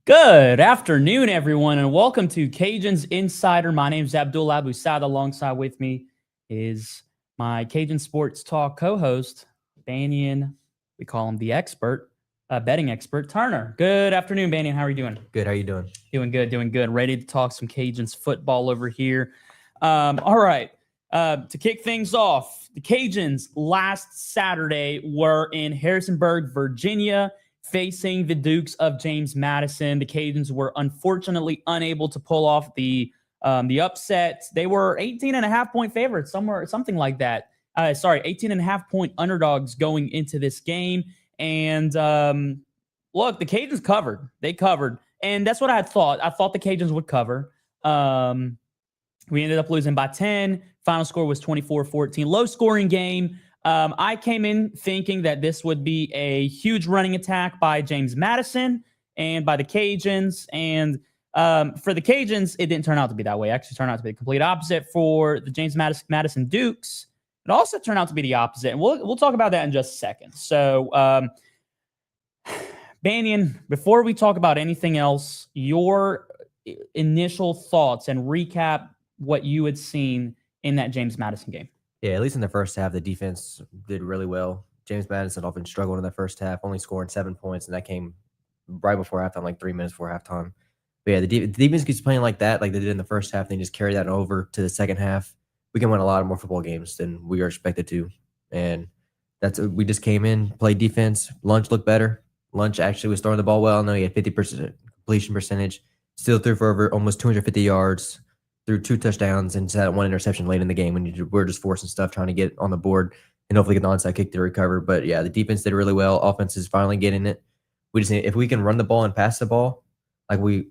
Good afternoon, everyone, and welcome to Cajuns Insider. My name is Abdul Abusad. Alongside with me is my Cajun Sports Talk co-host, Banyan. We call him the expert, betting expert, Turner. Good afternoon, Banyan. How are you doing? Good. How you doing? Doing good, doing good. Ready to talk some Cajuns football over here. All right. To kick things off, the Cajuns last Saturday were in Harrisonburg, Virginia, facing the Dukes of James Madison. The Cajuns were unfortunately unable to pull off the upset. They were 18.5-point favorites, something like that. 18.5-point underdogs going into this game. And look, the Cajuns covered. They covered. And that's what I thought. I thought the Cajuns would cover. We ended up losing by 10. Final score was 24-14. Low-scoring game. I came in thinking that this would be a huge running attack by James Madison and by the Cajuns. And for the Cajuns, it didn't turn out to be that way. It actually turned out to be the complete opposite for the James Madison Dukes. It also turned out to be the opposite. And we'll talk about that in just a second. So, Banyan, before we talk about anything else, your initial thoughts and recap what you had seen in that James Madison game. Yeah, at least in the first half, the defense did really well. James Madison often struggled in the first half, only scoring 7 points, and that came right before halftime, like 3 minutes before halftime. But yeah, the defense keeps playing like that, like they did in the first half. They just carry that over to the second half. We can win a lot of more football games than we are expected to, and we just came in, played defense. Lunch looked better. Lunch actually was throwing the ball well. I know he had 50% completion percentage. Still threw for over almost 250 yards. Threw 2 touchdowns and had 1 interception late in the game when we're just forcing stuff, trying to get on the board and hopefully get the onside kick to recover. But yeah, the defense did really well. Offense is finally getting it. We just need, if we can run the ball and pass the ball, like we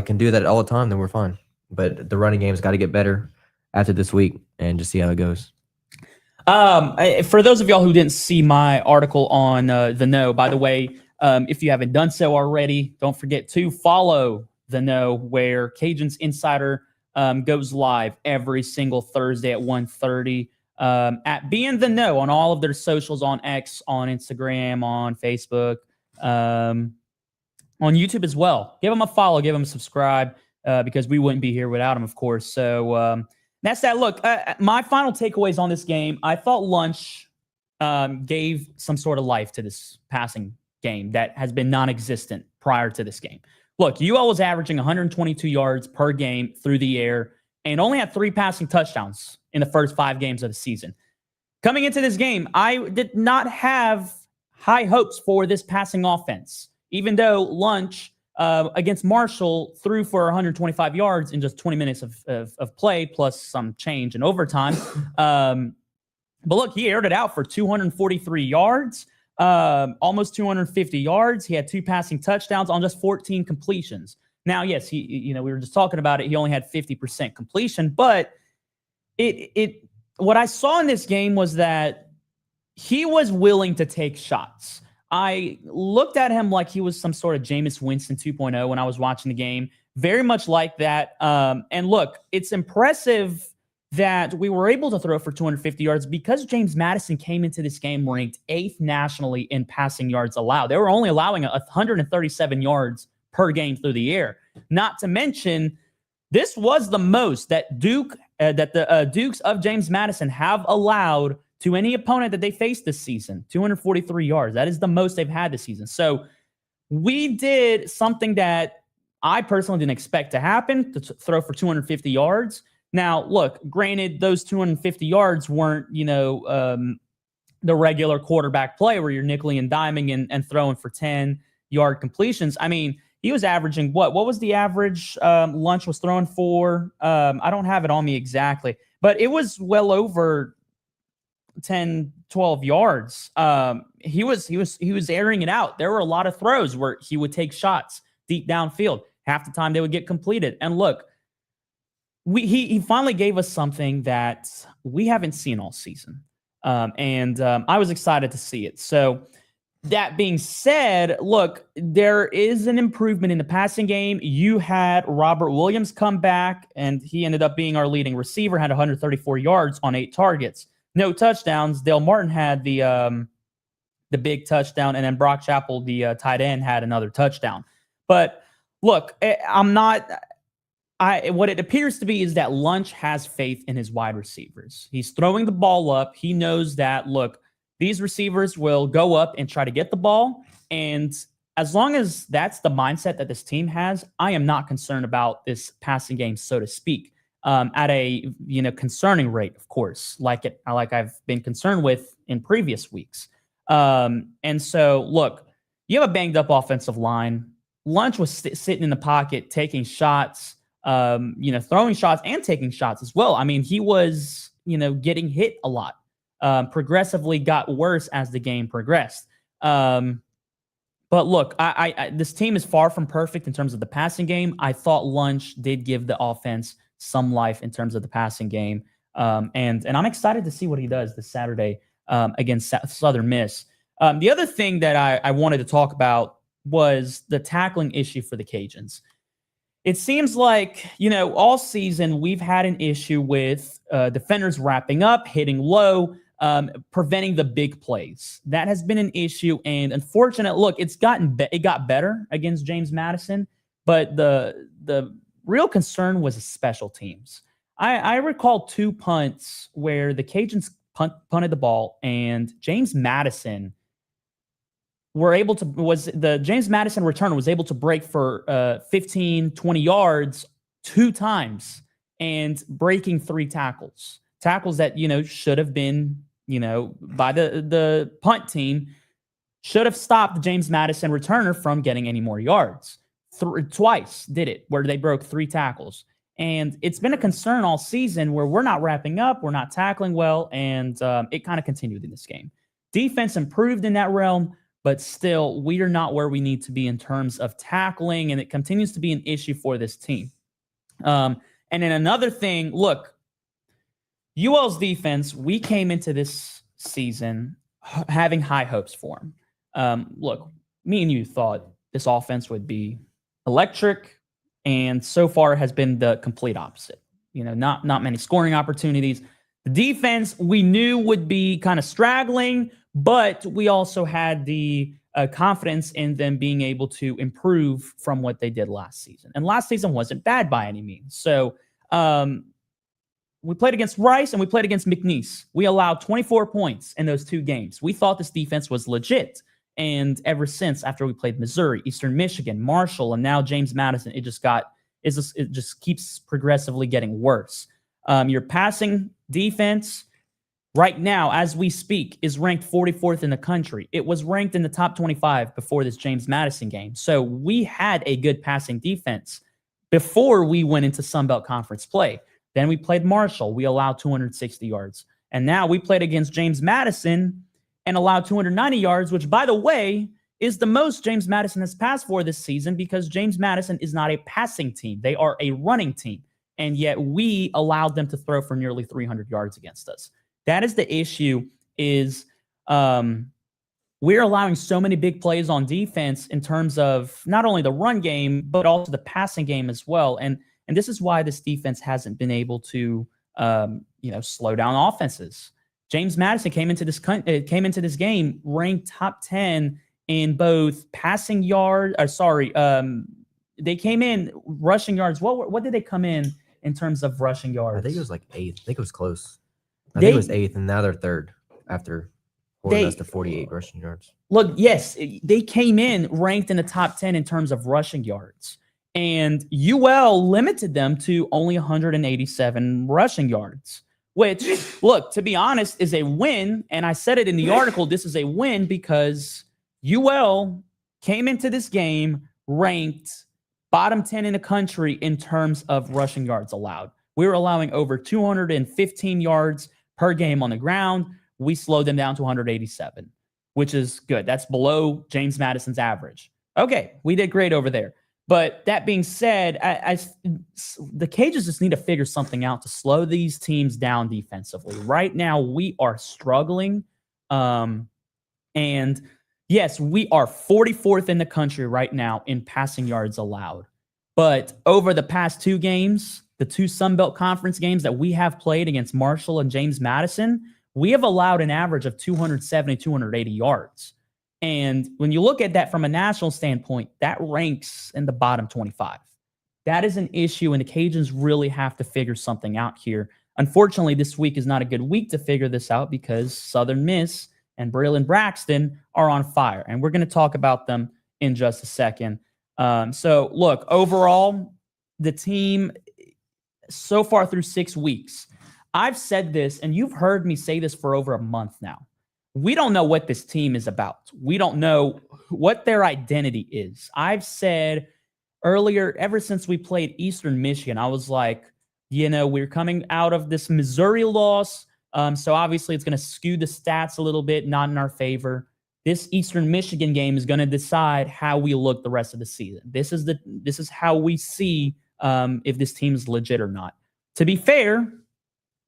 can do that all the time, then we're fine. But the running game's got to get better after this week and just see how it goes. For those of y'all who didn't see my article on The Know, by the way, if you haven't done so already, don't forget to follow The Know, where Cajuns Insider goes live every single Thursday at 1:30 at Be in the Know on all of their socials, on X, on Instagram, on Facebook, on YouTube as well. Give them a follow, give them a subscribe, because we wouldn't be here without them, of course. So that's that. Look, my final takeaways on this game, I thought Lunch gave some sort of life to this passing game that has been non-existent prior to this game. Look, UL was averaging 122 yards per game through the air and only had 3 passing touchdowns in the first 5 games of the season. Coming into this game, I did not have high hopes for this passing offense, even though Lunch against Marshall threw for 125 yards in just 20 minutes of play, plus some change in overtime. But look, he aired it out for 243 yards. Almost 250 yards. He had 2 passing touchdowns on just 14 completions. Now, yes, we were just talking about it. He only had 50% completion, but what I saw in this game was that he was willing to take shots. I looked at him like he was some sort of Jameis Winston 2.0 when I was watching the game, very much like that. And look, it's impressive that we were able to throw for 250 yards because James Madison came into this game ranked 8th nationally in passing yards allowed. They were only allowing 137 yards per game through the air. Not to mention, this was the most that the Dukes of James Madison have allowed to any opponent that they faced this season, 243 yards. That is the most they've had this season. So we did something that I personally didn't expect to happen, to throw for 250 yards. Now, look, granted, those 250 yards weren't, the regular quarterback play where you're nickeling and diming and throwing for 10-yard completions. I mean, he was averaging what? What was the average Lunch was throwing for? I don't have it on me exactly, but it was well over 10, 12 yards. He was airing it out. There were a lot of throws where he would take shots deep downfield. Half the time they would get completed. And look, he finally gave us something that we haven't seen all season. And I was excited to see it. So that being said, look, there is an improvement in the passing game. You had Robert Williams come back, and he ended up being our leading receiver, had 134 yards on 8 targets. No touchdowns. Dale Martin had the big touchdown, and then Brock Chappell, the tight end, had another touchdown. But look, what it appears to be is that Lunch has faith in his wide receivers. He's throwing the ball up. He knows that, look, these receivers will go up and try to get the ball. And as long as that's the mindset that this team has, I am not concerned about this passing game, so to speak, at a concerning rate, of course, like I've been concerned with in previous weeks. And so, look, you have a banged up offensive line. Lunch was sitting in the pocket, taking shots. Throwing shots and taking shots as well. I mean, he was, getting hit a lot. Progressively got worse as the game progressed. But look, this team is far from perfect in terms of the passing game. I thought Lunch did give the offense some life in terms of the passing game. And I'm excited to see what he does this Saturday against Southern Miss. The other thing that I wanted to talk about was the tackling issue for the Cajuns. It seems like, all season we've had an issue with defenders wrapping up, hitting low, preventing the big plays. That has been an issue, and unfortunately, look, it got better against James Madison, but the real concern was the special teams. I recall 2 punts where the Cajuns punted the ball, and James Madison the James Madison returner was able to break for 15, 20 yards 2 times and breaking 3 tackles that, should have been, by the punt team, should have stopped the James Madison returner from getting any more yards. Twice did it, where they broke 3 tackles. And it's been a concern all season where we're not wrapping up, we're not tackling well, and it kind of continued in this game. Defense improved in that realm, but still, we are not where we need to be in terms of tackling, and it continues to be an issue for this team. And then another thing, look, UL's defense, we came into this season having high hopes for them. Look, me and you thought this offense would be electric, and so far has been the complete opposite. Not many scoring opportunities. The defense we knew would be kind of straggling, but we also had the confidence in them being able to improve from what they did last season. And last season wasn't bad by any means. So we played against Rice and we played against McNeese. We allowed 24 points in those 2 games. We thought this defense was legit. And ever since, after we played Missouri, Eastern Michigan, Marshall, and now James Madison, it just keeps progressively getting worse. Your passing defense right now, as we speak, is ranked 44th in the country. It was ranked in the top 25 before this James Madison game. So we had a good passing defense before we went into Sun Belt Conference play. Then we played Marshall. We allowed 260 yards. And now we played against James Madison and allowed 290 yards, which, by the way, is the most James Madison has passed for this season, because James Madison is not a passing team. They are a running team. And yet we allowed them to throw for nearly 300 yards against us. That is the issue, is we're allowing so many big plays on defense in terms of not only the run game, but also the passing game as well. And this is why this defense hasn't been able to, slow down offenses. James Madison came into this game ranked top 10 in both passing yards. They came in rushing yards. What did they come in terms of rushing yards? I think it was like 8th. I think it was close. I think it was 8th, and now they're 3rd after holding us to 48 rushing yards. Look, yes, they came in ranked in the top 10 in terms of rushing yards, and UL limited them to only 187 rushing yards, which, look, to be honest, is a win. And I said it in the article, this is a win because UL came into this game ranked bottom 10 in the country in terms of rushing yards allowed. We were allowing over 215 yards per game on the ground. We slowed them down to 187, which is good. That's below James Madison's average. Okay, we did great over there. But that being said, the Cajuns just need to figure something out to slow these teams down defensively. Right now, we are struggling. And yes, we are 44th in the country right now in passing yards allowed. But over the past 2 games, the 2 Sun Belt Conference games that we have played against Marshall and James Madison, we have allowed an average of 270, 280 yards. And when you look at that from a national standpoint, that ranks in the bottom 25. That is an issue, and the Cajuns really have to figure something out here. Unfortunately, this week is not a good week to figure this out because Southern Miss and Braylon Braxton are on fire, and we're going to talk about them in just a second. So, look, overall, the team so far through 6 weeks, I've said this, and you've heard me say this for over a month now. We don't know what this team is about. We don't know what their identity is. I've said earlier, ever since we played Eastern Michigan, I was like, we're coming out of this Missouri loss. So obviously it's going to skew the stats a little bit, not in our favor. This Eastern Michigan game is going to decide how we look the rest of the season. This is how we see if this team is legit or not. To be fair,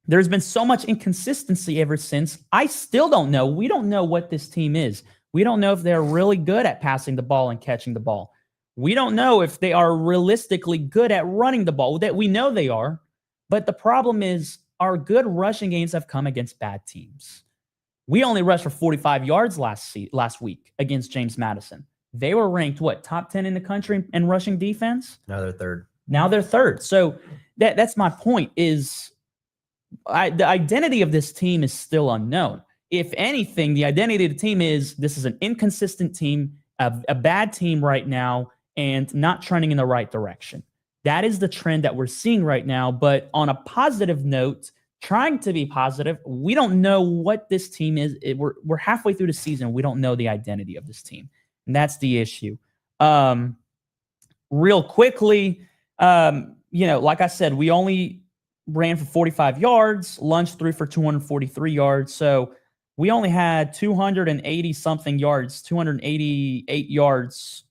there's been so much inconsistency ever since. I still don't know. We don't know what this team is. We don't know if they're really good at passing the ball and catching the ball. We don't know if they are realistically good at running the ball. That we know they are. But the problem is our good rushing games have come against bad teams. We only rushed for 45 yards last week against James Madison. They were ranked, top 10 in the country in rushing defense? Now they're third. So that's my point is the identity of this team is still unknown. If anything, the identity of the team is this is an inconsistent team, a bad team right now, and not trending in the right direction. That is the trend that we're seeing right now. But on a positive note, trying to be positive, we don't know what this team is. We're halfway through the season. We don't know the identity of this team. And that's the issue. Real quickly, like I said, we only ran for 45 yards. Lunch threw for 243 yards. So we only had 280-something yards, 288 yards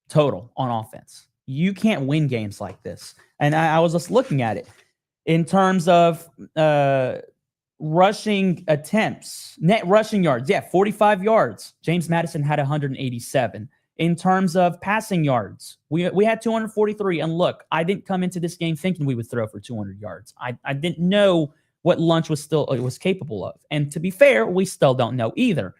total on offense. You can't win games like this. And I was just looking at it. In terms of rushing attempts, net rushing yards, 45 yards. James Madison had 187. In terms of passing yards, we had 243. And look, I didn't come into this game thinking we would throw for 200 yards. I didn't know what Lunch was capable of. And to be fair, we still don't know either.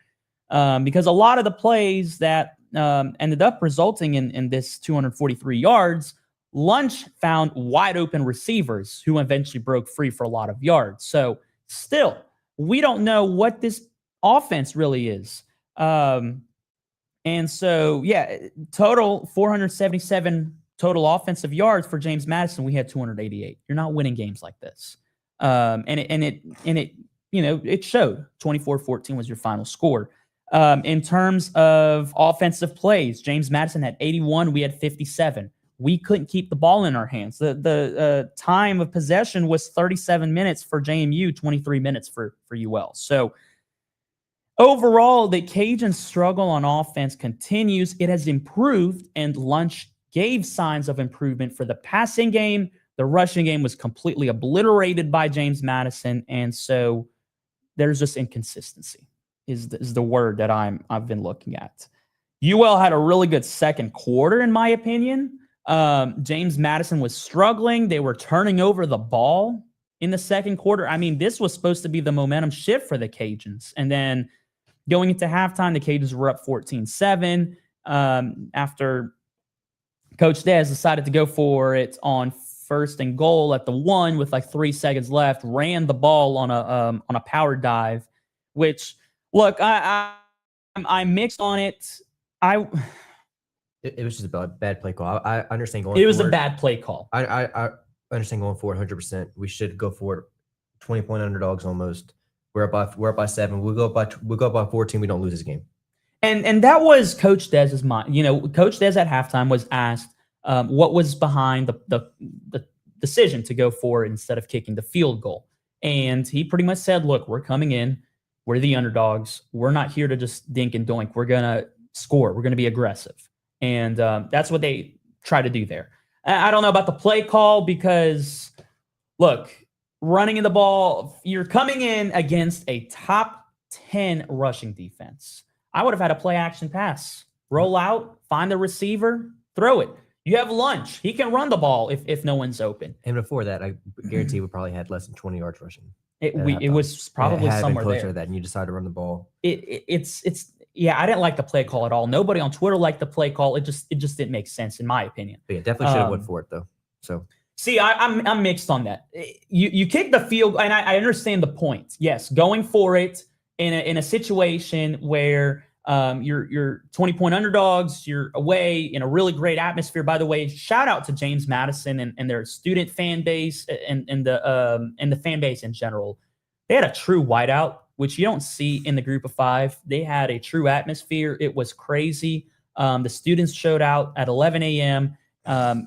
Because a lot of the plays that ended up resulting in this 243 yards, Lunch found wide open receivers who eventually broke free for a lot of yards. So still, we don't know what this offense really is. And so, total 477 total offensive yards for James Madison. We had 288. You're not winning games like this. And it showed. 24-14 was your final score. In terms of offensive plays, James Madison had 81. We had 57. We couldn't keep the ball in our hands. The time of possession was 37 minutes for JMU, 23 minutes for UL. So overall, the Cajuns' struggle on offense continues. It has improved, and Lunch gave signs of improvement for the passing game. The rushing game was completely obliterated by James Madison, and so there's just inconsistency is the word that I've been looking at. UL had a really good second quarter, in my opinion. James Madison was struggling. They were turning over the ball in the second quarter. I mean, this was supposed to be the momentum shift for the Cajuns. And then going into halftime, the Cajuns were up 14-7 after Coach Dez decided to go for it on first and goal at the 1 with like 3 seconds left, ran the ball on a power dive, which, look, I'm mixed on it. It was just a bad play call. I understand going. It was a bad play call. I understand going forward 100%. We should go forward 20-point underdogs almost. We're up by 7. We go up by 14. We don't lose this game. And that was Coach Dez's mind. Coach Dez at halftime was asked what was behind the decision to go for it instead of kicking the field goal. And he pretty much said, look, we're coming in. We're the underdogs. We're not here to just dink and doink. We're going to score. We're going to be aggressive. And that's what they try to do there. I don't know about the play call because, look, running in the ball, you're coming in against a top 10 rushing defense. I would have had a play action pass. Roll out, find the receiver, throw it. You have Lunch. He can run the ball if no one's open. And before that, I guarantee we probably had less than 20 yards rushing. It was probably somewhere closer there. to that, and you decide to run the ball. It's yeah, I didn't like the play call at all. Nobody on Twitter liked the play call. It just didn't make sense in my opinion. But yeah, definitely should have went for it though. So see, I'm mixed on that. You kick the field, and I understand the point. Yes, going for it in a situation where you're 20-point underdogs, you're away in a really great atmosphere. By the way, shout out to James Madison and their student fan base and the fan base in general. They had a true whiteout, which you don't see in the group of five. They had a true atmosphere. It was crazy. The students showed out at 11 a.m.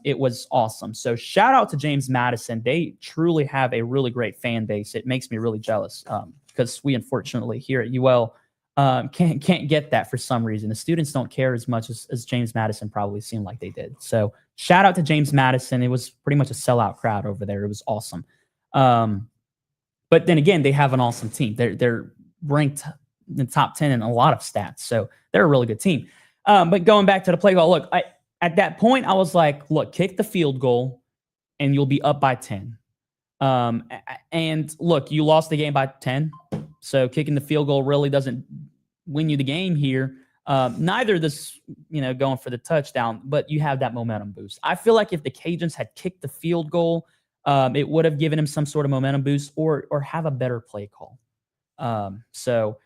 It was awesome. So shout out to James Madison. They truly have a really great fan base. It makes me really jealous because we unfortunately here at UL can't get that for some reason. The students don't care as much as James Madison probably seemed like they did. So shout out to James Madison. It was pretty much a sellout crowd over there. It was awesome. But then again, they have an awesome team. They're ranked in the top 10 in a lot of stats. So they're a really good team. But going back to the play call, look, at that point, I was like, look, kick the field goal and you'll be up by 10. And look, you lost the game by 10. So kicking the field goal really doesn't win you the game here. Neither this, going for the touchdown, but you have that momentum boost. I feel like if the Cajuns had kicked the field goal, it would have given him some sort of momentum boost or have a better play call. So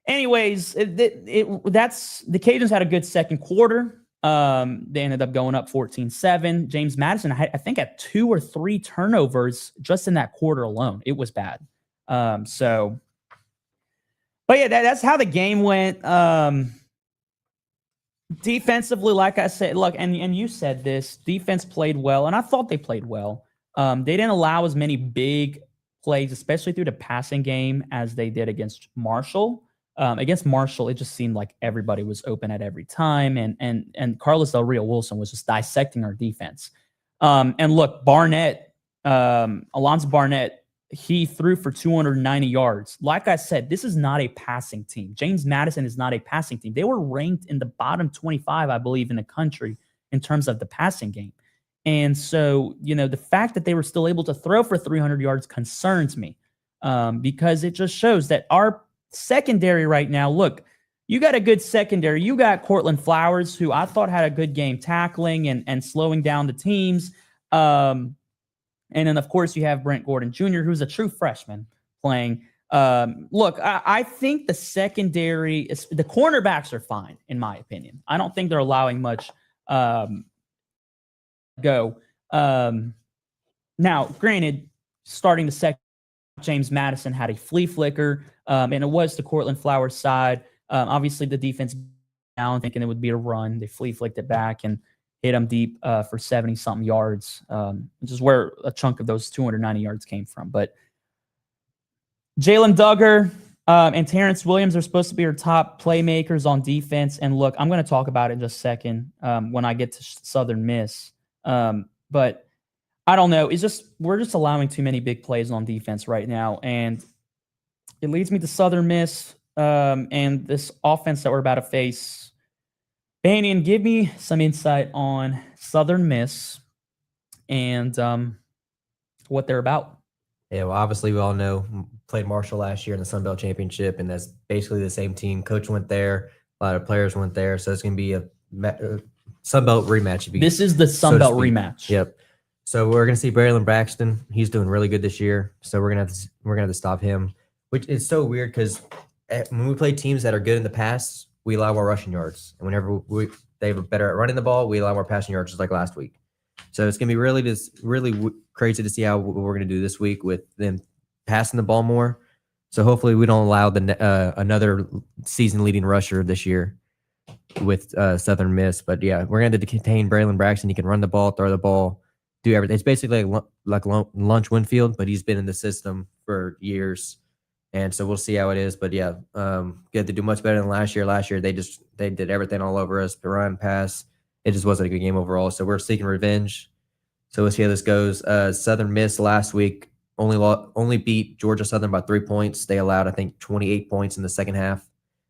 anyways, that's the Cajuns had a good second quarter. They ended up going up 14-7. James Madison, I think, had 2 or 3 turnovers just in that quarter alone. It was bad. But yeah, that's how the game went. Defensively, like I said, look, and you said this, defense played well, and I thought they played well. They didn't allow as many big plays, especially through the passing game, as they did against Marshall. Against Marshall, it just seemed like everybody was open at every time, and Carlos Del Rio Wilson was just dissecting our defense. And look, Alonzo Barnett, he threw for 290 yards. Like I said, this is not a passing team. James Madison is not a passing team. They were ranked in the bottom 25, I believe, in the country in terms of the passing game. And so, the fact that they were still able to throw for 300 yards concerns me because it just shows that our secondary right now, look, you got a good secondary. You got Cortland Flowers, who I thought had a good game tackling and slowing down the teams. And then, of course, you have Brent Gordon Jr., who's a true freshman playing. Look, I think the secondary, the cornerbacks are fine, in my opinion. I don't think they're allowing much go. Now, granted, starting the second, James Madison had a flea flicker, and it was the Cortland Flowers side. Obviously, the defense down, thinking it would be a run. They flea flicked it back and hit him deep for 70-something yards, which is where a chunk of those 290 yards came from. But Jalen Duggar and Terrence Williams are supposed to be our top playmakers on defense. And look, I'm going to talk about it in just a second when I get to Southern Miss. But I don't know. We're just allowing too many big plays on defense right now. And it leads me to Southern Miss and this offense that we're about to face. Banyan, give me some insight on Southern Miss and what they're about. Yeah, well, obviously we all know played Marshall last year in the Sun Belt Championship, and that's basically the same team. Coach went there, a lot of players went there, so it's going to be a Sun Belt rematch. This is the Sun Belt rematch. Yep. So we're going to see Braylon Braxton. He's doing really good this year, so we're going to have to stop him, which is so weird because when we play teams that are good in the past, we allow more rushing yards. And whenever they have a better at running the ball, we allow more passing yards, just like last week. So it's going to be really crazy to see how what we're going to do this week with them passing the ball more. So hopefully we don't allow another season-leading rusher this year with Southern Miss. But, yeah, we're going to contain Braylon Braxton. He can run the ball, throw the ball, do everything. It's basically like Lunch Winfield, but he's been in the system for years. And so we'll see how it is. But, yeah, get to do much better than last year. Last year, they did everything all over us, the run, pass. It just wasn't a good game overall. So we're seeking revenge. So we'll see how this goes. Southern Miss last week only beat Georgia Southern by 3 points. They allowed, I think, 28 points in the second half.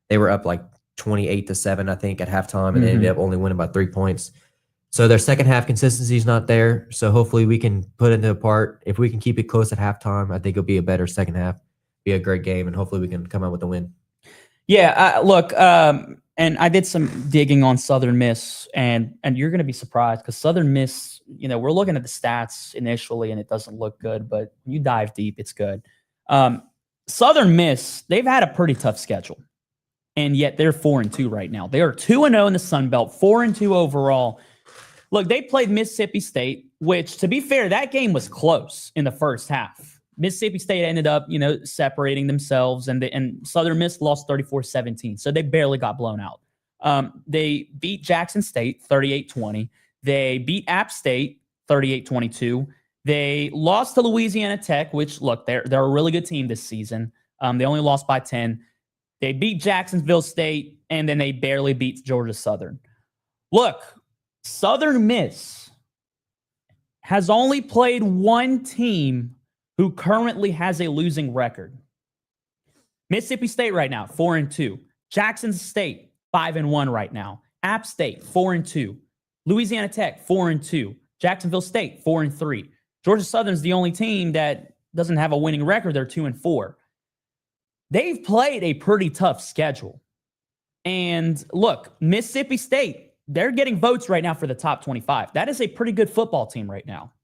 They were up like 28-7, I think, at halftime, and they ended up only winning by 3 points. So their second half consistency is not there. So hopefully we can put it into a part. If we can keep it close at halftime, I think it'll be a better second half. Be a great game, and hopefully we can come out with a win. Yeah, look, and I did some digging on Southern Miss, and you're going to be surprised because Southern Miss, we're looking at the stats initially, and it doesn't look good, but when you dive deep, it's good. Southern Miss, they've had a pretty tough schedule, and yet they're 4-2 right now. They are 2-0 in the Sun Belt, 4-2 overall. Look, they played Mississippi State, which, to be fair, that game was close in the first half. Mississippi State ended up, separating themselves, and Southern Miss lost 34-17. So they barely got blown out. They beat Jackson State 38-20. They beat App State 38-22. They lost to Louisiana Tech, which, look, they're a really good team this season. They only lost by 10. They beat Jacksonville State, and then they barely beat Georgia Southern. Look, Southern Miss has only played one team who currently has a losing record. Mississippi State right now, 4-2. Jackson State, 5-1 right now. App State, 4-2. Louisiana Tech, 4-2. Jacksonville State, 4-3. Georgia Southern's the only team that doesn't have a winning record. They're 2-4. They've played a pretty tough schedule. And look, Mississippi State, they're getting votes right now for the top 25. That is a pretty good football team right now.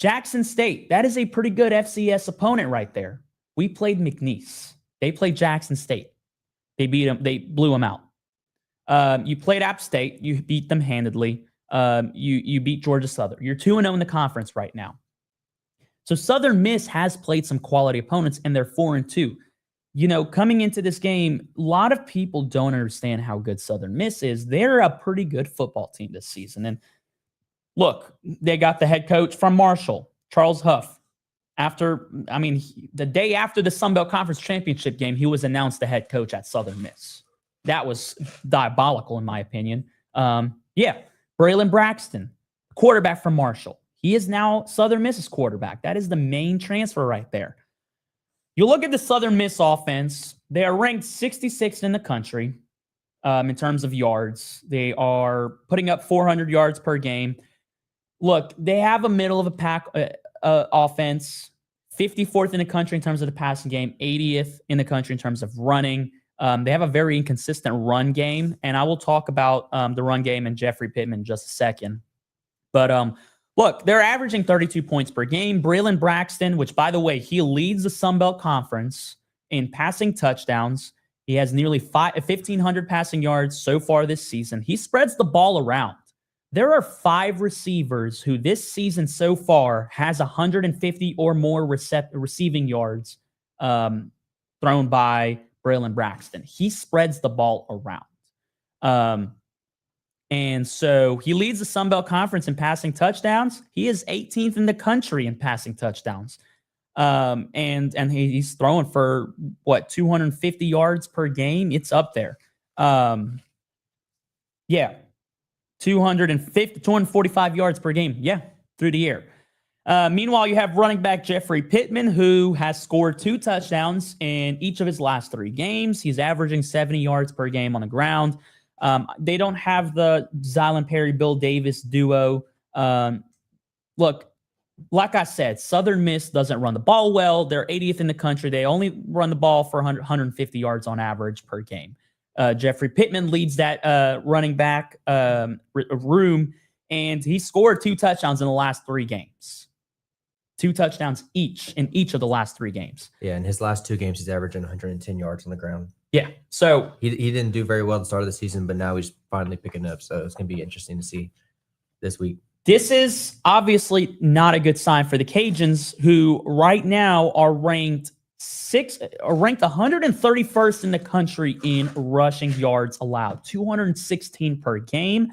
Jackson State, that is a pretty good FCS opponent right there. We played McNeese. They played Jackson State. They beat them. They blew them out. You played App State. You beat them handedly. You beat Georgia Southern. You're 2-0 in the conference right now. So Southern Miss has played some quality opponents, and they're 4-2. Coming into this game, a lot of people don't understand how good Southern Miss is. They're a pretty good football team this season. And look, they got the head coach from Marshall, Charles Huff. The day after the Sun Belt Conference Championship game, he was announced the head coach at Southern Miss. That was diabolical, in my opinion. Braylon Braxton, quarterback from Marshall. He is now Southern Miss's quarterback. That is the main transfer right there. You look at the Southern Miss offense, they are ranked 66th in the country in terms of yards. They are putting up 400 yards per game. Look, they have a middle of a pack offense, 54th in the country in terms of the passing game, 80th in the country in terms of running. They have a very inconsistent run game, and I will talk about the run game and Jeffrey Pittman in just a second. But look, they're averaging 32 points per game. Braylon Braxton, which, by the way, he leads the Sun Belt Conference in passing touchdowns. He has nearly 1,500 passing yards so far this season. He spreads the ball around. There are 5 receivers who this season so far has 150 or more receiving yards thrown by Braylon Braxton. He spreads the ball around. And so he leads the Sun Belt Conference in passing touchdowns. He is 18th in the country in passing touchdowns. And he's throwing for 250 yards per game. It's up there. 245 yards per game. Yeah, through the air. Meanwhile, you have running back Jeffrey Pittman, who has scored 2 touchdowns in each of his last 3 games. He's averaging 70 yards per game on the ground. They don't have the Zylan Perry, Bill Davis duo. Look, like I said, Southern Miss doesn't run the ball well. They're 80th in the country. They only run the ball for 150 yards on average per game. Jeffrey Pittman leads that running back room, and he scored 2 touchdowns in the last 3 games. 2 touchdowns each in each of the last 3 games. Yeah, in his last 2 games, he's averaging 110 yards on the ground. Yeah, so he didn't do very well at the start of the season, but now he's finally picking up. So it's going to be interesting to see this week. This is obviously not a good sign for the Cajuns, who right now are ranked 131st in the country in rushing yards allowed, 216 per game.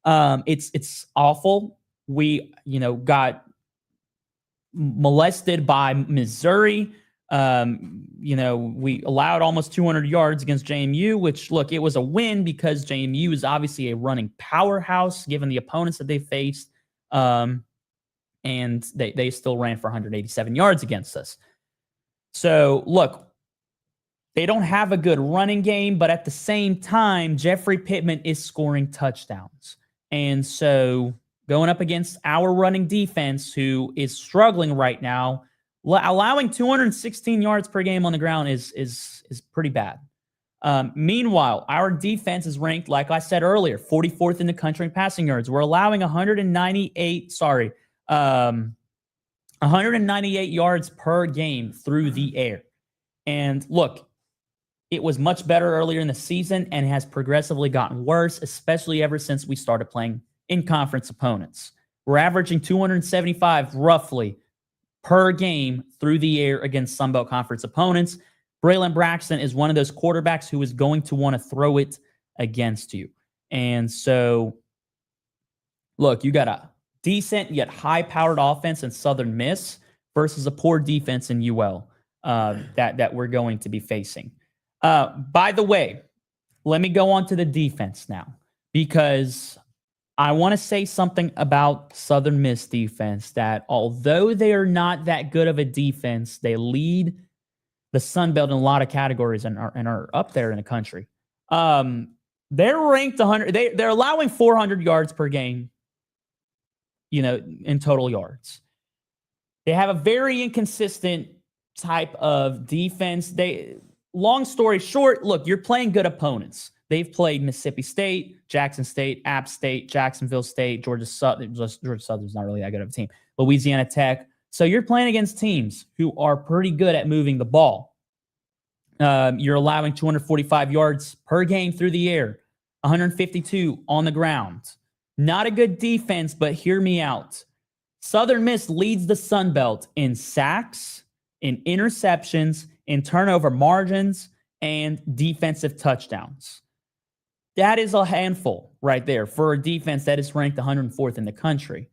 It's awful. We got molested by Missouri. We allowed almost 200 yards against JMU, which, look, it was a win because JMU is obviously a running powerhouse given the opponents that they faced. And they still ran for 187 yards against us. So, look, they don't have a good running game, but at the same time, Jeffrey Pittman is scoring touchdowns. And so going up against our running defense, who is struggling right now, allowing 216 yards per game on the ground is pretty bad. Meanwhile, our defense is ranked, like I said earlier, 44th in the country in passing yards. We're allowing 198 yards per game through the air. And look, it was much better earlier in the season and has progressively gotten worse, especially ever since we started playing in conference opponents. We're averaging 275 roughly per game through the air against Sunbelt Conference opponents. Braylon Braxton is one of those quarterbacks who is going to want to throw it against you. And so, look, you got a decent yet high-powered offense in Southern Miss versus a poor defense in UL that we're going to be facing. By the way, let me go on to the defense now, because I want to say something about Southern Miss defense, that although they are not that good of a defense, they lead the Sun Belt in a lot of categories and are up there in the country. They're ranked 100. They're allowing 400 yards per game, in total yards. They have a very inconsistent type of defense. Long story short, look, you're playing good opponents. They've played Mississippi State, Jackson State, App State, Jacksonville State, Georgia Southern. Georgia Southern's not really that good of a team. Louisiana Tech. So you're playing against teams who are pretty good at moving the ball. You're allowing 245 yards per game through the air, 152 on the ground. Not a good defense, but hear me out. Southern Miss leads the Sun Belt in sacks, in interceptions, in turnover margins, and defensive touchdowns. That is a handful right there for a defense that is ranked 104th in the country.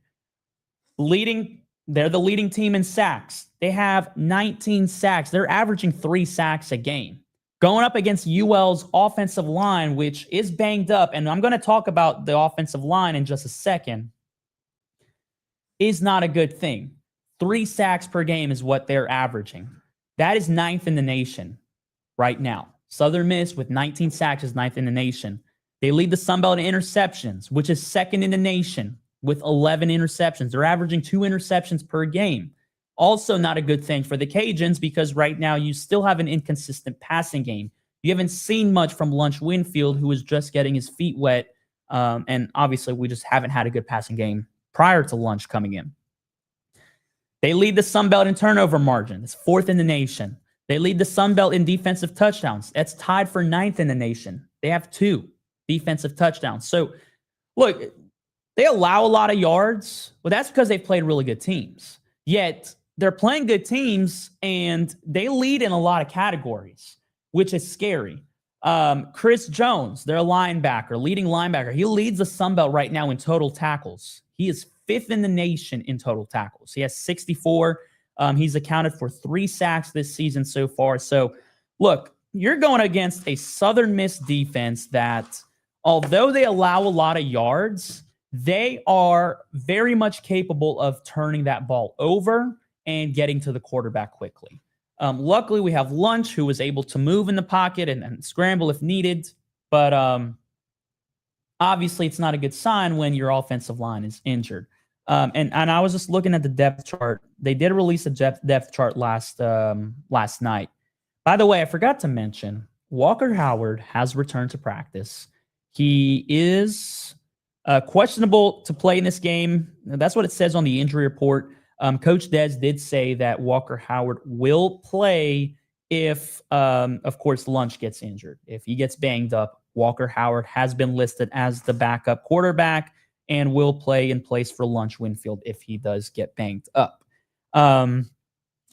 They're the leading team in sacks. They have 19 sacks. They're averaging 3 sacks a game. Going up against UL's offensive line, which is banged up, and I'm going to talk about the offensive line in just a second, is not a good thing. 3 sacks per game is what they're averaging. That is 9th in the nation right now. Southern Miss with 19 sacks is 9th in the nation. They lead the Sun Belt in interceptions, which is 2nd in the nation with 11 interceptions. They're averaging 2 interceptions per game. Also not a good thing for the Cajuns, because right now you still have an inconsistent passing game. You haven't seen much from Lunch Winfield, who is just getting his feet wet. And obviously we just haven't had a good passing game prior to Lunch coming in. They lead the Sun Belt in turnover margin. It's 4th in the nation. They lead the Sun Belt in defensive touchdowns. That's tied for 9th in the nation. They have 2 defensive touchdowns. So, look, they allow a lot of yards. Well, that's because they've played really good teams. Yet, they're playing good teams, and they lead in a lot of categories, which is scary. Chris Jones, their linebacker, leading linebacker, he leads the Sun Belt right now in total tackles. He is 5th in the nation in total tackles. He has 64. He's accounted for 3 sacks this season so far. So, look, you're going against a Southern Miss defense that, although they allow a lot of yards, they are very much capable of turning that ball over and getting to the quarterback quickly. Luckily, we have Lunch, who was able to move in the pocket and scramble if needed. But obviously, it's not a good sign when your offensive line is injured. And I was just looking at the depth chart. They did release a depth chart last night. By the way, I forgot to mention, Walker Howard has returned to practice. He is questionable to play in this game. That's what it says on the injury report. Coach Dez did say that Walker Howard will play if, of course, Lunch gets injured. If he gets banged up, Walker Howard has been listed as the backup quarterback and will play in place for Lunch Winfield if he does get banged up. A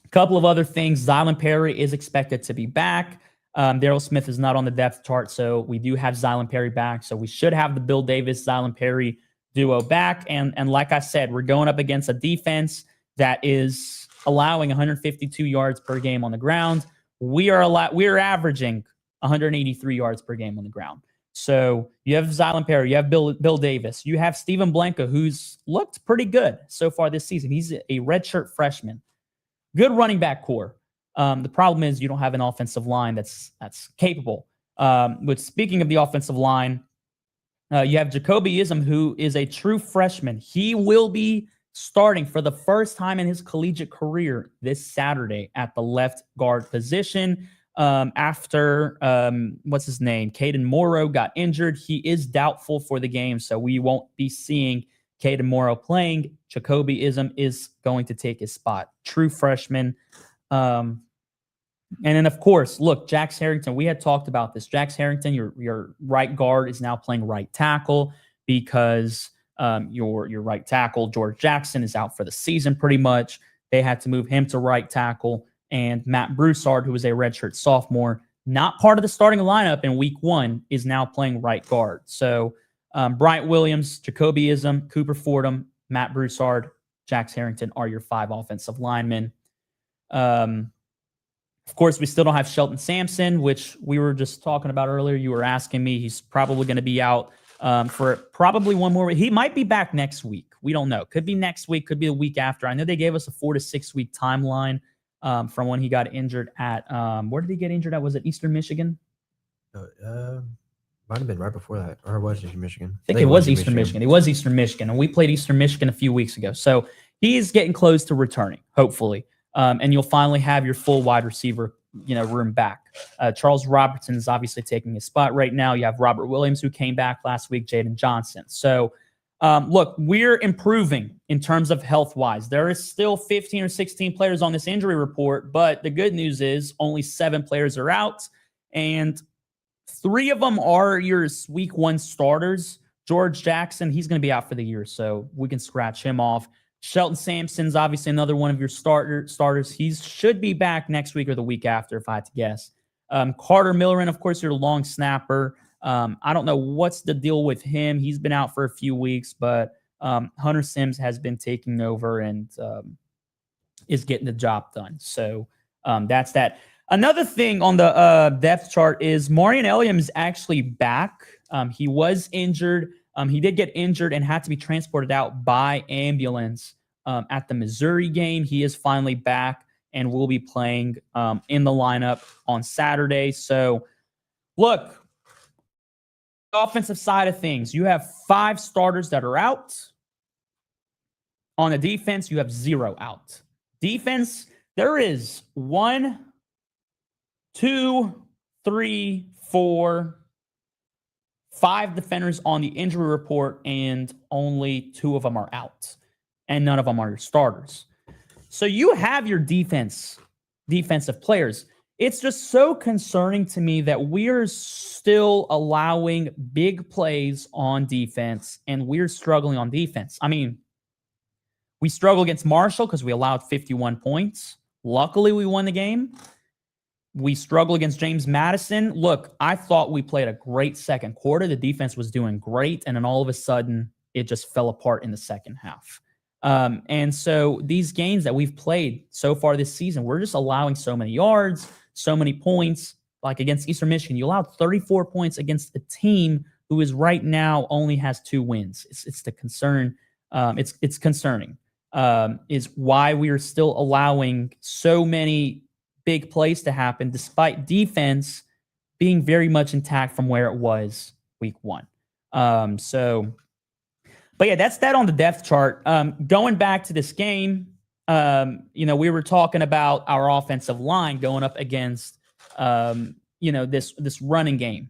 couple of other things. Zylan Perry is expected to be back. Daryl Smith is not on the depth chart, so we do have Zylan Perry back. So we should have the Bill Davis-Zylan Perry duo back. And like I said, we're going up against a defense that is allowing 152 yards per game on the ground. We are averaging 183 yards per game on the ground. So you have Zylan Perry, you have Bill Davis, you have Steven Blanca, who's looked pretty good so far this season. He's a redshirt freshman. Good running back core. The problem is you don't have an offensive line that's capable. But speaking of the offensive line, you have Jacoby Ism, who is a true freshman. He will be starting for the first time in his collegiate career this Saturday at the left guard position. after what's his name? Caden Morrow got injured. He is doubtful for the game, so we won't be seeing Caden Morrow playing. Jacoby Ism is going to take his spot. True freshman. And then, of course, look, Jax Harrington, we had talked about this. Jax Harrington, your right guard, is now playing right tackle because your right tackle, George Jackson, is out for the season pretty much. They had to move him to right tackle. And Matt Broussard, who is a redshirt sophomore, not part of the starting lineup in week 1, is now playing right guard. So Bryant Williams, Jacoby Ism, Cooper Fordham, Matt Broussard, Jax Harrington are your 5 offensive linemen. Of course, we still don't have Shelton Sampson, which we were just talking about earlier. You were asking me. He's probably going to be out for probably one more week. He might be back next week. We don't know. Could be next week. Could be the week after. I know they gave us a 4 to 6 week timeline from when he got injured at where did he get injured at? Was it Eastern Michigan? Might have been right before that. Or was it Eastern Michigan? I think it was Eastern Michigan. It was Eastern Michigan. And we played Eastern Michigan a few weeks ago. So he's getting close to returning, hopefully. And you'll finally have your full wide receiver, room back. Charles Robertson is obviously taking his spot right now. You have Robert Williams, who came back last week, Jaden Johnson. So, look, we're improving in terms of health-wise. There is still 15 or 16 players on this injury report, but the good news is only 7 players are out, and 3 of them are your week 1 starters. George Jackson, he's going to be out for the year, so we can scratch him off. Shelton Sampson's obviously another one of your starters. He should be back next week or the week after, if I had to guess. Carter Millerin, of course, your long snapper. I don't know what's the deal with him. He's been out for a few weeks, but Hunter Sims has been taking over and is getting the job done. So that's that. Another thing on the depth chart is Marion Elliam is actually back. He was injured. He did get injured and had to be transported out by ambulance at the Missouri game. He is finally back and will be playing in the lineup on Saturday. So, look, offensive side of things, you have 5 starters that are out. On the defense, you have 0 out. Defense, there is 1, 2, 3, 4, 5 defenders on the injury report, and only 2 of them are out. And none of them are your starters. So you have your defensive players. It's just so concerning to me that we're still allowing big plays on defense, and we're struggling on defense. I mean, we struggle against Marshall because we allowed 51 points. Luckily, we won the game. We struggle against James Madison. Look, I thought we played a great second quarter. The defense was doing great, and then all of a sudden, it just fell apart in the second half. And so these games that we've played so far this season, we're just allowing so many yards, so many points. Like against Eastern Michigan, you allowed 34 points against a team who is right now only has 2 wins. It's the concern. It's concerning. Is why we are still allowing so many big plays to happen despite defense being very much intact from where it was week 1. But yeah, that's that on the depth chart. Going back to this game, we were talking about our offensive line going up against, this running game.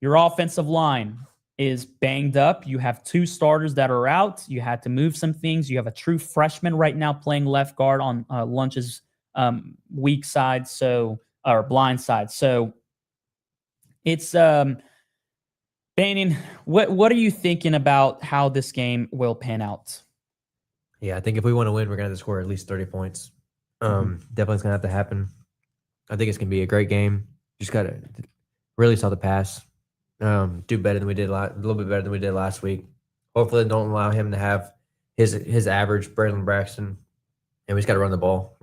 Your offensive line is banged up. You have 2 starters that are out. You had to move some things. You have a true freshman right now playing left guard on Lunch's weak side, or blind side. So it's Banyan, what are you thinking about how this game will pan out? Yeah, I think if we want to win, we're gonna have to score at least 30 points. Definitely it's gonna have to happen. I think it's gonna be a great game. Just gotta really saw the pass. Do better than we did a little bit better than we did last week. Hopefully, don't allow him to have his average Braylon Braxton. And we just got to run the ball.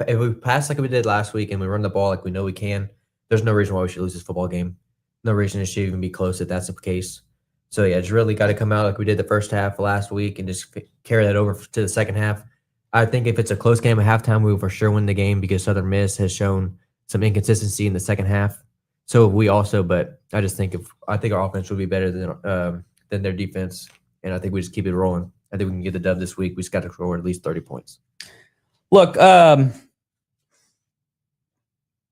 If we pass like we did last week and we run the ball like we know we can, there's no reason why we should lose this football game. No reason it should even be close if that's the case. So, yeah, just really got to come out like we did the first half last week and just carry that over to the second half. I think if it's a close game at halftime, we will for sure win the game because Southern Miss has shown some inconsistency in the second half. So we also, but I just think our offense will be better than their defense, and I think we just keep it rolling. I think we can get the dub this week. We just got to score at least 30 points. Look,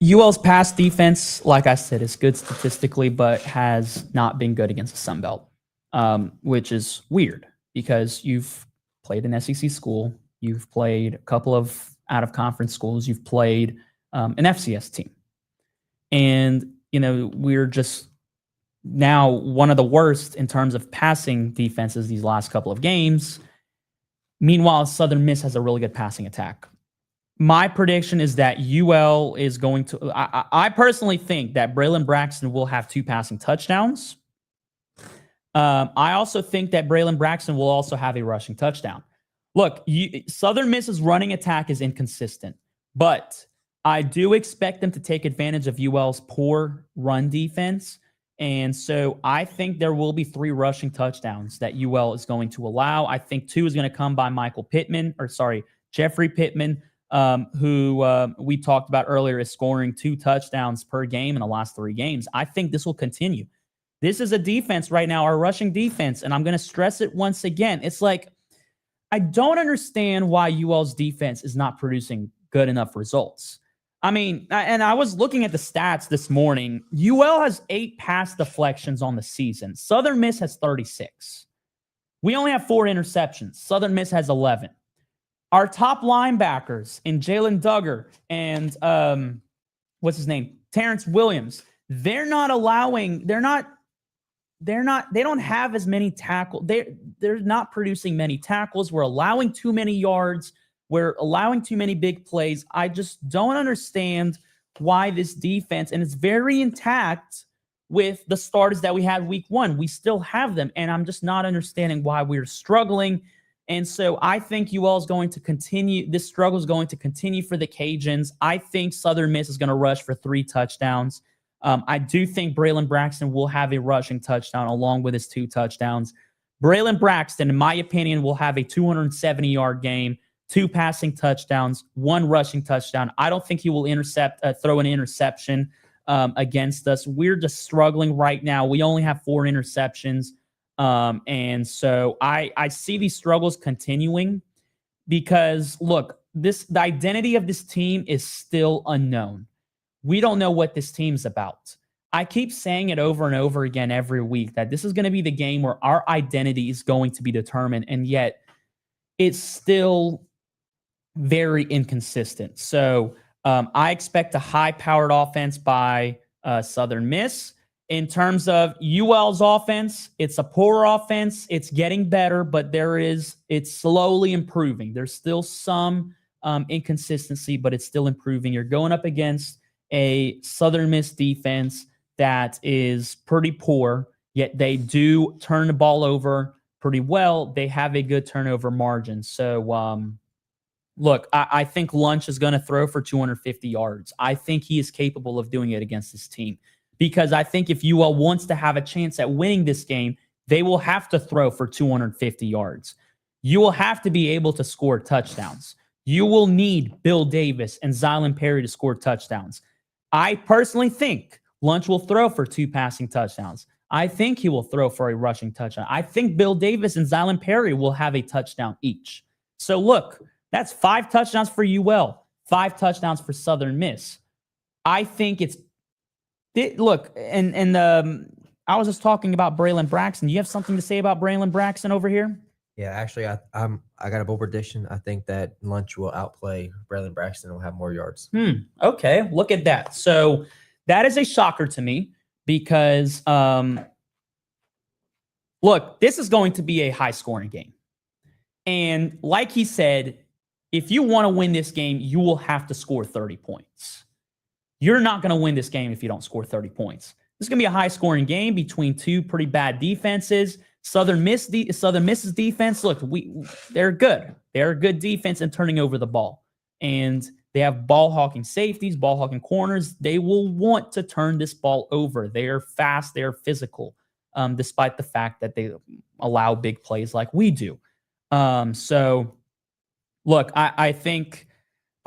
UL's pass defense, like I said, is good statistically, but has not been good against the Sun Belt, which is weird because you've played an SEC school, you've played a couple of out-of-conference schools, you've played an FCS team. And, we're just now one of the worst in terms of passing defenses these last couple of games. Meanwhile, Southern Miss has a really good passing attack. My prediction is that UL is going to I personally think that Braylon Braxton will have 2 passing touchdowns. I also think that Braylon Braxton will also have a rushing touchdown. Look, Southern Miss's running attack is inconsistent, but I do expect them to take advantage of UL's poor run defense. And so I think there will be 3 rushing touchdowns that UL is going to allow. I think 2 is going to come by Jeffrey Pittman, who we talked about earlier, is scoring 2 touchdowns per game in the last 3 games. I think this will continue. This is a defense right now, our rushing defense, and I'm going to stress it once again. It's like, I don't understand why UL's defense is not producing good enough results. I mean, and I was looking at the stats this morning. UL has 8 pass deflections on the season. Southern Miss has 36. We only have 4 interceptions. Southern Miss has 11. Our top linebackers in Jalen Duggar and Terrence Williams, they don't have as many tackles. They're not producing many tackles. We're allowing too many yards. We're allowing too many big plays. I just don't understand why this defense, and it's very intact with the starters that we had week 1. We still have them, and I'm just not understanding why we're struggling. And so I think UL is going to continue. This struggle is going to continue for the Cajuns. I think Southern Miss is going to rush for 3 touchdowns. I do think Braylon Braxton will have a rushing touchdown along with his 2 touchdowns. Braylon Braxton, in my opinion, will have a 270-yard game, 2 passing touchdowns, 1 rushing touchdown. I don't think he will throw an interception against us. We're just struggling right now. We only have 4 interceptions. And so I see these struggles continuing because, look, the identity of this team is still unknown. We don't know what this team's about. I keep saying it over and over again every week that this is going to be the game where our identity is going to be determined, and yet it's still very inconsistent. So I expect a high-powered offense by Southern Miss. In terms of UL's offense, it's a poor offense. It's getting better, but it's slowly improving. There's still some inconsistency, but it's still improving. You're going up against a Southern Miss defense that is pretty poor, yet they do turn the ball over pretty well. They have a good turnover margin. So, look, I think Lunch is going to throw for 250 yards. I think he is capable of doing it against this team because I think if UL wants to have a chance at winning this game, they will have to throw for 250 yards. You will have to be able to score touchdowns. You will need Bill Davis and Zylan Perry to score touchdowns. I personally think Lunch will throw for 2 passing touchdowns. I think he will throw for a rushing touchdown. I think Bill Davis and Zylan Perry will have a touchdown each. So look, that's 5 touchdowns for UL, 5 touchdowns for Southern Miss. I think look, and I was just talking about Braylon Braxton. Do you have something to say about Braylon Braxton over here? Yeah, actually, I got a bold prediction. I think that Lunch will outplay Braylon Braxton and will have more yards. Okay, look at that. So that is a shocker to me because, look, this is going to be a high-scoring game. And like he said, if you want to win this game, you will have to score 30 points. You're not going to win this game if you don't score 30 points. This is going to be a high-scoring game between 2 pretty bad defenses. Southern Miss's defense, look, they're good. They're a good defense in turning over the ball. And they have ball-hawking safeties, ball-hawking corners. They will want to turn this ball over. They are fast. They are physical, despite the fact that they allow big plays like we do. So, look, I think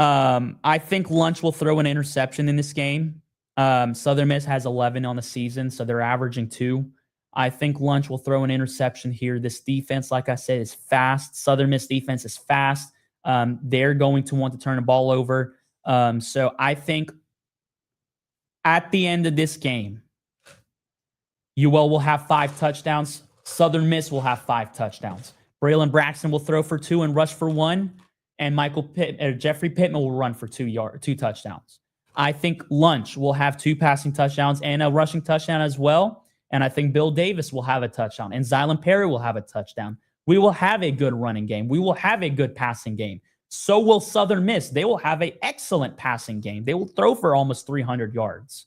Lunch will throw an interception in this game. Southern Miss has 11 on the season, so they're averaging 2. I think Lunch will throw an interception here. This defense, like I said, is fast. Southern Miss defense is fast. They're going to want to turn the ball over. So I think At the end of this game, UL will have 5 touchdowns. Southern Miss will have 5 touchdowns. Braylon Braxton will throw for 2 and rush for 1. And Jeffrey Pittman will run for 2 touchdowns. I think Lunch will have 2 passing touchdowns and a rushing touchdown as well. And I think Bill Davis will have a touchdown. And Zylan Perry will have a touchdown. We will have a good running game. We will have a good passing game. So will Southern Miss. They will have an excellent passing game. They will throw for almost 300 yards.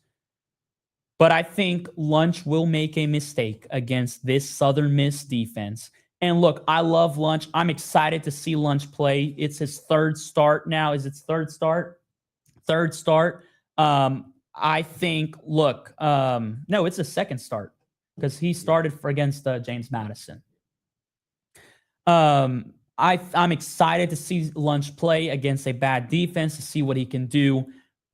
But I think Lunch will make a mistake against this Southern Miss defense. And look, I love Lunch. I'm excited to see Lunch play. It's his 3rd start now. Is it third start? 3rd start. I think, look, no, it's a 2nd start because he started against James Madison. I'm excited to see Lunch play against a bad defense to see what he can do.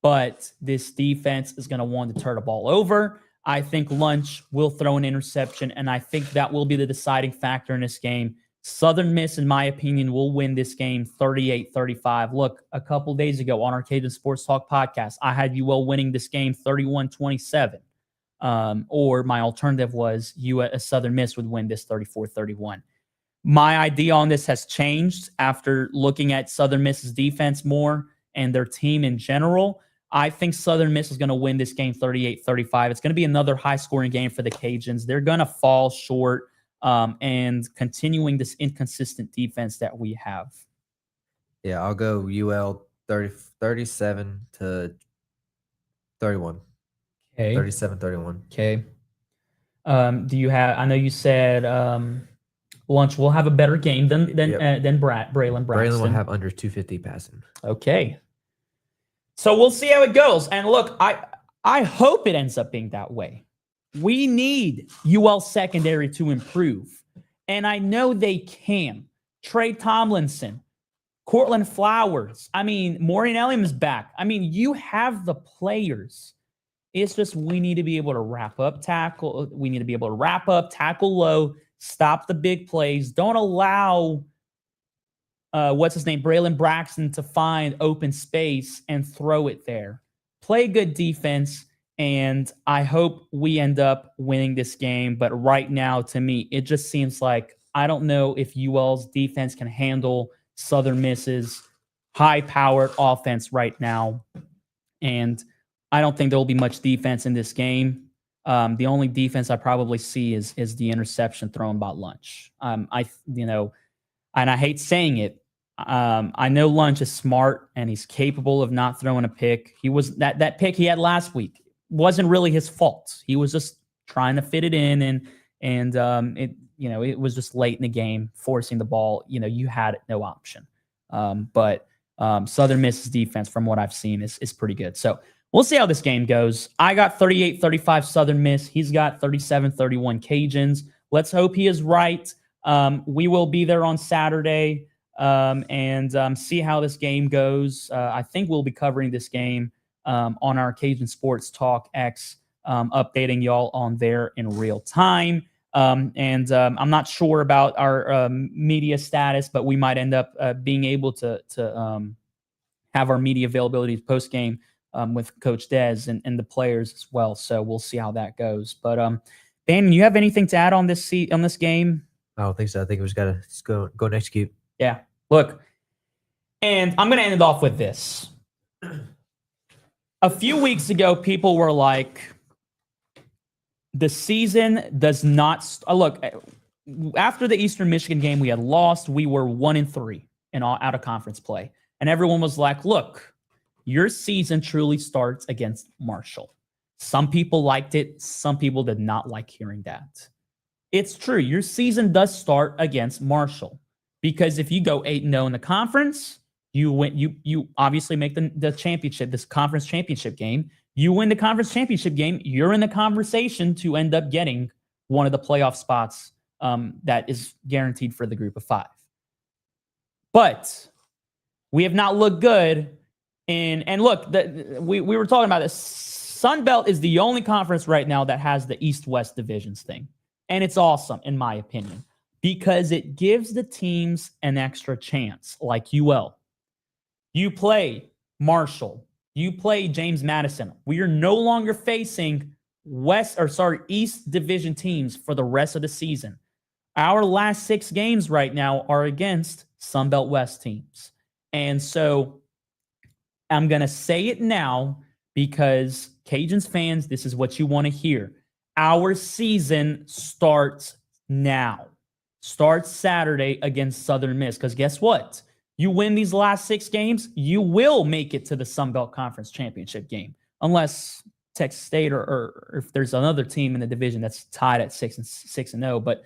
But this defense is going to want to turn the ball over. I think Lunch will throw an interception, and I think that will be the deciding factor in this game. Southern Miss, in my opinion, will win this game 38-35. Look, a couple days ago on our Cajun Sports Talk podcast, I had UL winning this game 31-27. Or my alternative was Southern Miss would win this 34-31. My idea on this has changed after looking at Southern Miss's defense more and their team in general. I think Southern Miss is going to win this game 38-35. It's going to be another high-scoring game for the Cajuns. They're going to fall short and continuing this inconsistent defense that we have. Yeah, I'll go UL 37-31. Okay. 37-31. Okay. Do you have? I know you said Lunch will have a better game than Braylon Braxton. Braylon will have under 250 passing. Okay. So we'll see how it goes. And look, I hope it ends up being that way. We need UL secondary to improve. And I know they can. Trey Tomlinson, Cortland Flowers. I mean, Maureen Elliam is back. I mean, you have the players. It's just we need to be able to wrap up tackle. We need to be able to wrap up, tackle low, stop the big plays. Don't allow Braylon Braxton to find open space and throw it there. Play good defense, and I hope we end up winning this game. But right now, to me, it just seems like I don't know if UL's defense can handle Southern Miss's high-powered offense right now. And I don't think there will be much defense in this game. The only defense I probably see is the interception thrown by Lunch. And I hate saying it. I know Lunch is smart and he's capable of not throwing a pick. He was that pick he had last week wasn't really his fault. He was just trying to fit it in, and it was just late in the game, forcing the ball. You had no option. But Southern Miss's defense, from what I've seen, is pretty good. So we'll see how this game goes. I got 38-35 Southern Miss. He's got 37-31 Cajuns. Let's hope he is right. We will be there on Saturday. And see how this game goes. I think we'll be covering this game on our Cajun Sports Talk X, updating y'all on there in real time. And I'm not sure about our media status, but we might end up being able to have our media availability post game with Coach Dez and the players as well. So we'll see how that goes. But Dan, you have anything to add on this game? I don't think so. I think we just gotta go and execute. Yeah. Look, and I'm going to end it off with this. A few weeks ago, people were like, the season does not look, after the Eastern Michigan game we had lost, we were 1-3 in all out of conference play. And everyone was like, look, your season truly starts against Marshall. Some people liked it. Some people did not like hearing that. It's true. Your season does start against Marshall. Because if you go 8-0 in the conference, you win. You obviously make the championship, this conference championship game. You win the conference championship game. You're in the conversation to end up getting one of the playoff spots that is guaranteed for the group of 5. But we have not looked good. And look, we were talking about this. Sun Belt is the only conference right now that has the East-West divisions thing. And it's awesome, in my opinion, because it gives the teams an extra chance, like UL. You play Marshall, You play James Madison. We are no longer facing East Division teams for the rest of the season. Our last 6 games right now are against Sunbelt West teams. And so I'm going to say it now because Cajuns fans, this is what you want to hear. Our season starts now. Starts Saturday against Southern Miss. Because guess what? You win these last 6 games, you will make it to the Sunbelt Conference Championship game. Unless Texas State or if there's another team in the division that's tied at 6-0. But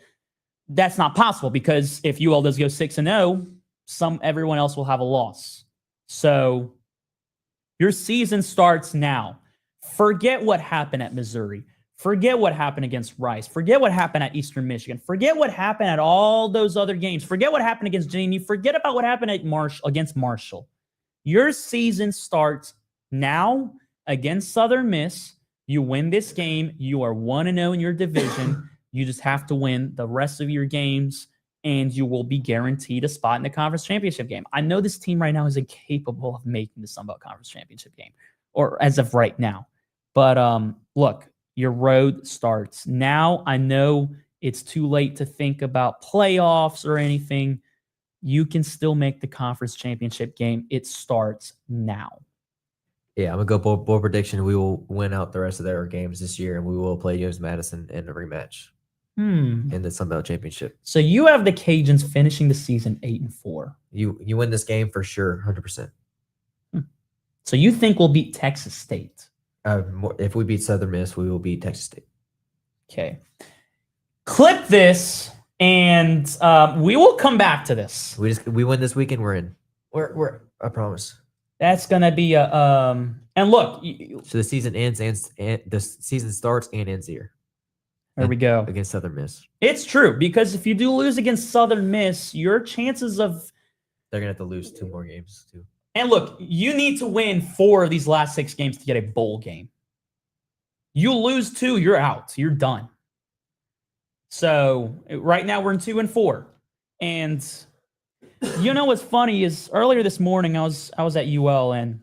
that's not possible because if UL does go 6-0, everyone else will have a loss. So your season starts now. Forget what happened at Missouri. Forget what happened against Rice. Forget what happened at Eastern Michigan. Forget what happened at all those other games. Forget what happened against JMU. Forget about what happened at against Marshall. Your season starts now against Southern Miss. You win this game. You are 1-0 in your division. You just have to win the rest of your games, and you will be guaranteed a spot in the conference championship game. I know this team right now is incapable of making the Sunbelt Conference Championship game, or as of right now. But look, your road starts now. I know it's too late to think about playoffs or anything. You can still make the conference championship game. It starts now. Yeah, I'm going to go bold prediction. We will win out the rest of their games this year, and we will play James Madison in a rematch in the Sunbelt Championship. So you have the Cajuns finishing the season 8-4. You win this game for sure, 100%. So you think we'll beat Texas State? If we beat Southern Miss, we will beat Texas State. Okay. Clip this, and we will come back to this. We win this weekend, we're in. We're I promise. That's gonna be a and look. So the season ends and the season starts and ends here. There we go. Against Southern Miss. It's true, because if you do lose against Southern Miss, your chances of they're gonna have to lose 2 more games too. And look, you need to win 4 of these last 6 games to get a bowl game. You lose 2, you're out. You're done. So right now we're in 2-4. And you know what's funny is earlier this morning I was at UL and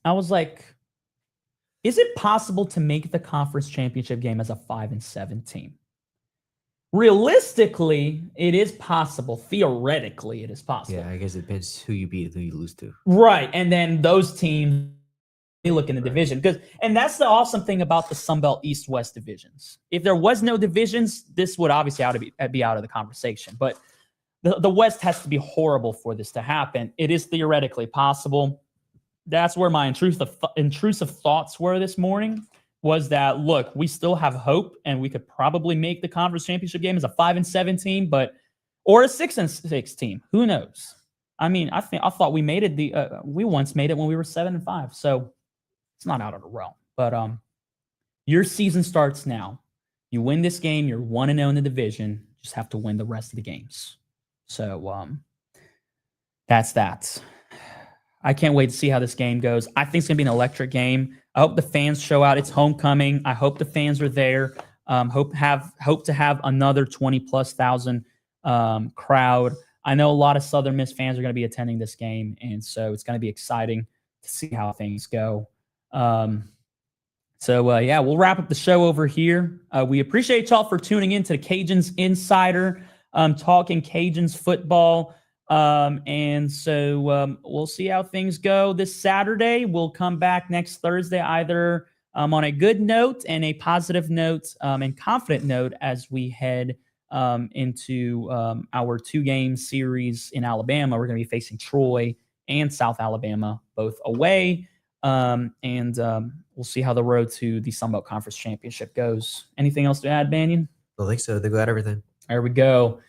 I was like, is it possible to make the conference championship game as a 5-7 team? Realistically, it is possible. Theoretically, it is possible. Yeah, I guess it depends who you beat and who you lose to. Right. And then those teams, they look in the division. And that's the awesome thing about the Sunbelt East-West divisions. If there was no divisions, this would obviously be out of the conversation. But the West has to be horrible for this to happen. It is theoretically possible. That's where my intrusive thoughts were this morning. Was that, look, we still have hope and we could probably make the conference championship game as a 5-7 team, or a 6-6 team. Who knows? I mean, I thought we made it we once made it when we were 7-5. So it's not out of the realm. But your season starts now. You win this game, you're 1-0 in the division. Just have to win the rest of the games. So that's that. I can't wait to see how this game goes. I think it's going to be an electric game. I hope the fans show out. It's homecoming. I hope the fans are there. Hope to have another 20,000+ crowd. I know a lot of Southern Miss fans are going to be attending this game, and so it's going to be exciting to see how things go. Yeah, we'll wrap up the show over here. We appreciate y'all for tuning in to the Cajuns Insider, talking Cajuns football. And so we'll see how things go this Saturday. We'll come back next Thursday, either on a good note and a positive note and confident note as we head into our 2-game series in Alabama. We're going to be facing Troy and South Alabama, both away. And we'll see how the road to the Sunbelt Conference Championship goes. Anything else to add, Banyan? I think so. They got everything. There we go.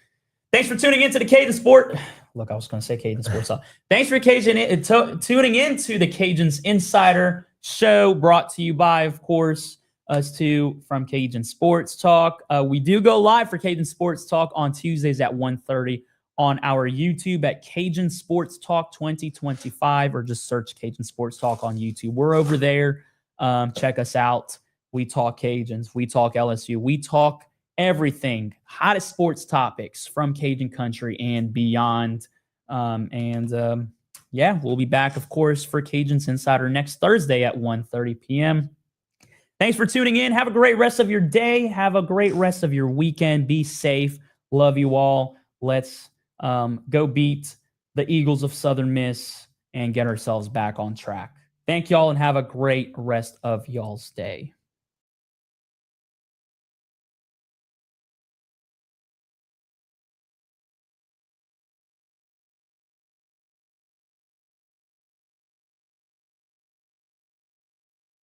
Thanks for tuning in to the Cajun Sport. Look, I was going to say Cajun Sports. Thanks for tuning into the Cajuns Insider show, brought to you by, of course, us two from Cajun Sports Talk. We do go live for Cajun Sports Talk on Tuesdays at 1:30 on our YouTube at Cajun Sports Talk 2025, or just search Cajun Sports Talk on YouTube. We're over there. Check us out. We talk Cajuns. We talk LSU. We talk everything, hottest sports topics from Cajun country and beyond. yeah, we'll be back, of course, for Cajuns Insider next Thursday at 1:30 p.m. Thanks for tuning in. Have a great rest of your day. Have a great rest of your weekend. Be safe. Love you all. Let's go beat the Eagles of Southern Miss and get ourselves back on track. Thank y'all and have a great rest of y'all's day.